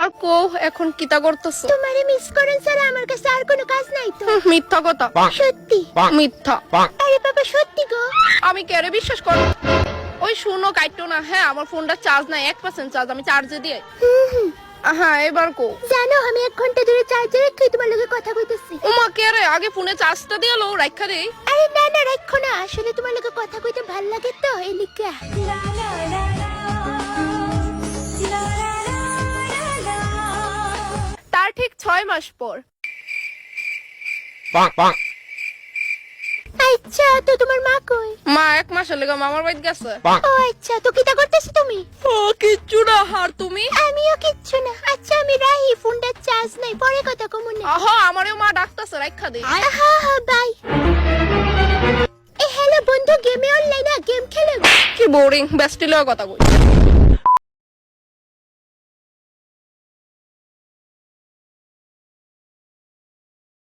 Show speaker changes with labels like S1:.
S1: আর কো এখন কিতা করতেছ?
S2: তোমারে মিস করেন স্যার, আমার কাছে আর কোনো কাজ নাই তো।
S1: মিথ্যা কথা।
S2: সত্যি?
S1: মিথ্যা।
S2: আরে বাবা সত্যি গো।
S1: আমি কেরে বিশ্বাস করব? ওই শুনো কাইটো না। হ্যাঁ আমার ফোনটা চার্জ নাই, 1% চার্জ, আমি চার্জে দিয়ে। হ্যাঁ এবার কো।
S2: জানো আমি 1 ঘন্টা ধরে চার্জে রেখে তোমার লগে কথা কইতেছি।
S1: ওমা কেরে আগে ফোনে চার্জটা দিয়ে লো, রাখা দেই।
S2: আরে না না রাখো না, আসলে তোমার লগে কথা কইতে ভাল লাগে তো এই লিগা।
S1: তার ঠিক 6 মাস পর।
S2: আচ্ছা তো তোমার মা কই?
S1: মা 1 মাসের লেগে মামার বাড়িতে গেছে।
S2: ও আচ্ছা, তো কিটা করতেছো তুমি?
S1: ও কিচ্ছু না। আর তুমি?
S2: আমিও কিচ্ছু না। আচ্ছা আমি রাহি, ফোনটা চার্জ নাই, পরে কথা কমুনে।
S1: আহা আমারও মা ডাকতেছে, রাখা দেই।
S2: হ্যাঁ হ্যাঁ বাই। হ্যালো বন্ধু, গেমে অনলাইনে গেম খেলে?
S1: কি বোরিং, বেস্টিলেও কথা কই।